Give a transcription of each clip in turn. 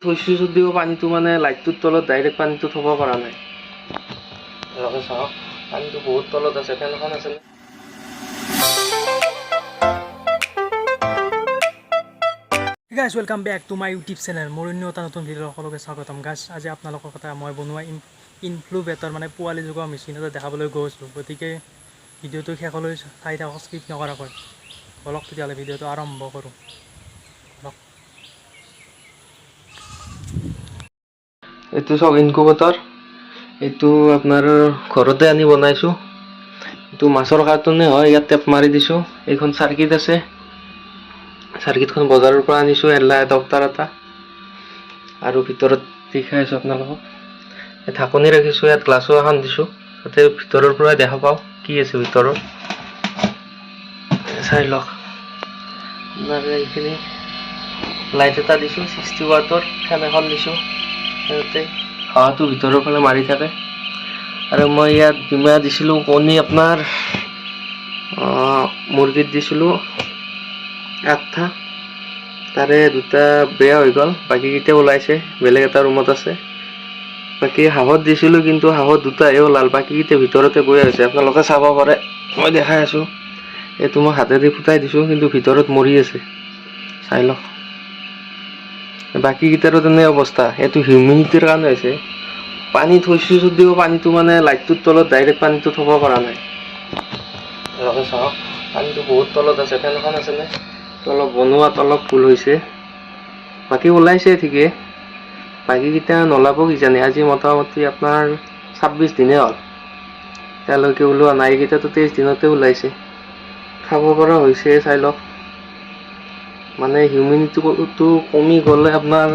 থৈছোঁ যদিও পানীটো মানে লাইটটোৰ তলত ডাইৰেক্ট পানীটো থ'ব পৰা নাই। লগে চাওক পানীটো বহুত তলত আছে, ফেনখন আছে। Guys welcome back to my YouTube channel. মোৰ অন্য এটা নতুন ভিডিঅ' সকলোকে স্বাগতম। গাইজ আজি আপোনালোকৰ কথা মই বনোৱা ইনফ্লুবেটৰ মানে পোৱালি জগোৱা মেচিন এটা দেখাবলৈ গৈছোঁ। গতিকে ভিডিঅ'টো শেষলৈ চাই থাকক, স্কিপ নকৰাকৈ। বলক তেতিয়াহ'লে ভিডিঅ'টো আৰম্ভ কৰোঁ। এইটো চাওক ইনকুবেটৰ, এইটো আপোনাৰ ঘৰতে আনি বনাইছোঁ। এইটো মাছৰ কাৰ্টুনে হয়, ইয়াত টেপ মাৰি দিছোঁ। এইখন চাৰ্কিট আছে, চাৰ্কিটখন বজাৰৰ পৰা আনিছোঁ, এডাপ্টাৰ এটা। আৰু ভিতৰত দেখাই আছোঁ আপোনালোকক। এই ঢাকনি ৰাখিছোঁ, ইয়াত গ্লাছো এখন দিছোঁ যাতে ভিতৰৰ পৰা দেখা পাওঁ কি আছে ভিতৰত। চাই লওক আপোনাৰ এইখিনি লাইট এটা দিছোঁ, 60 ৱাটৰ ফেন এখন দিছোঁ যাতে হাৱাটো ভিতৰৰ ফালে মাৰি থাকে। আৰু মই ইয়াত ডিমা দিছিলোঁ, কণী আপোনাৰ মুৰ্গীত দিছিলোঁ 8টা, তাৰে 2টা বেয়া হৈ গ'ল, বাকীকেইটা ওলাইছে, বেলেগ এটা ৰুমত আছে। বাকী হাঁহত দিছিলোঁ, কিন্তু হাঁহত 2টাহে ওলাল, বাকীকেইটা ভিতৰতে বৈ আছে। আপোনালোকে চাব পাৰে, মই দেখাই আছোঁ। এইটো মই হাতেদি ফুটাই দিছোঁ, কিন্তু ভিতৰত মৰি আছে, চাই লওক। বাকীকেইটাৰো তেনে অৱস্থা। এইটো হিউমিডিটিৰ কাৰণে হৈছে। পানী থৈছোঁ যদিও পানীটো মানে লাইটটোৰ তলত ডাইৰেক্ট পানীটো থ'ব পৰা নাই। লগে চাওক পানীটো বহুত তলত আছে, ফেনখন আছেনে? অলপ বনোৱাত অলপ ভুল হৈছে, বাকী ওলাইছে ঠিকে। বাকীকেইটা নোলাব কিজানি। আজি মোটামুটি আপোনাৰ 26 দিনে হ'ল, এতিয়ালৈকে ওলোৱা নাই। এইকেইটাতো 23 দিনতে ওলাইছে, খাব পৰা হৈছে। চাই লওক মানে হিউমিডিটিটো কমি গ'লে আপোনাৰ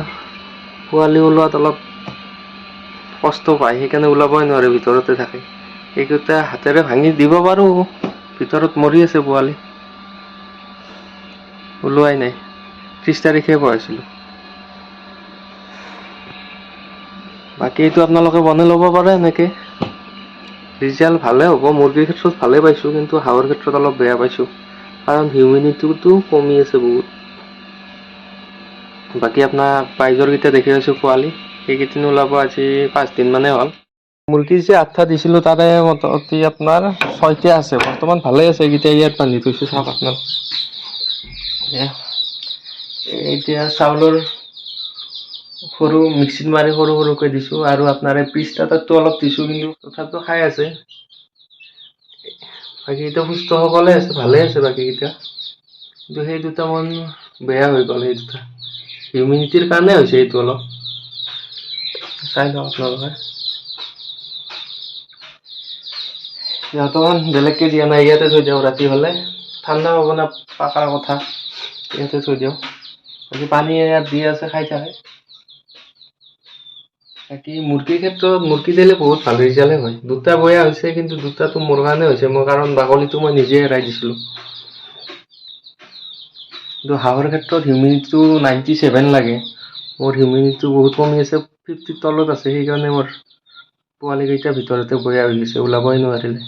পোৱালি ওলোৱাত অলপ কষ্ট পায়, সেইকাৰণে ওলাবই নোৱাৰে, ভিতৰতে থাকে। এইকেইটা হাতেৰে ভাঙি দিব পাৰোঁ, ভিতৰত মৰি আছে পোৱালি, ওলোৱাই নাই। 30 তাৰিখে ভৰাইছিলোঁ। বাকী এইটো আপোনালোকে বনাই ল'ব পাৰে এনেকৈ, ৰিজাল্ট ভালে হ'ব। মুৰ্গীৰ ক্ষেত্ৰত ভালে পাইছোঁ, কিন্তু হাঁহৰ ক্ষেত্ৰত অলপ বেয়া পাইছোঁ, কাৰণ হিউমিডিটিটো কমি আছে বহুত। বাকী আপোনাৰ প্ৰাইজৰকেইটা দেখি আছোঁ পোৱালি, সেইকেইদিন ওলাব আজি 5 দিন মানে হ'ল। মুৰ্গী যে 8টা দিছিলোঁ, তাৰে মোটামুটি আপোনাৰ 6টা আছে বৰ্তমান, ভালে আছে। এইকেইটা ইয়াত বান্ধি থৈছোঁ, চাওক আপোনালোক। এতিয়া চাউলৰ সৰু মিক্সিত মাৰি সৰু সৰুকৈ দিছোঁ, আৰু আপোনাৰ এই পিচ তাতো অলপ দিছোঁ, কিন্তু তথাপিও খাই আছে। বাকীকেইটা সুস্থ সকলে আছে, ভালে আছে বাকীকেইটা, কিন্তু সেই 2টা মন বেয়া হৈ গ'ল। সেই 2টা হিউমিডিটিৰ কাৰণে হৈছে। এইটো অলপ চাই লওক আপোনালোকে। সিহঁতমান বেলেগকৈ দিয়া নাই, ইয়াতে থৈ দিওঁ। ৰাতি হ'লে ঠাণ্ডা হ'ব না, পাকাৰ কথা, ইয়াতে থৈ দিওঁ। বাকী পানী ইয়াত দি আছে, খাই থাকে। বাকী মুৰ্গীৰ ক্ষেত্ৰত মুৰ্গী দিলে বহুত ভাল ৰিজাল্টে হয়। 2টা বেয়া হৈছে, কিন্তু 2টাটো মোৰ কাৰণে হৈছে, মই কাৰণ বাকলিটো মই নিজে এৰাই দিছিলোঁ। কিন্তু হাঁহৰ ক্ষেত্ৰত হিউমিডিটিটো 97 লাগে, মোৰ হিউমিডিটিটো বহুত কমি আছে, 50ৰ তলত আছে। সেইকাৰণে মোৰ পোৱালিকেইটা ভিতৰতে বেয়া হৈ গৈছে, ওলাবই নোৱাৰিলে।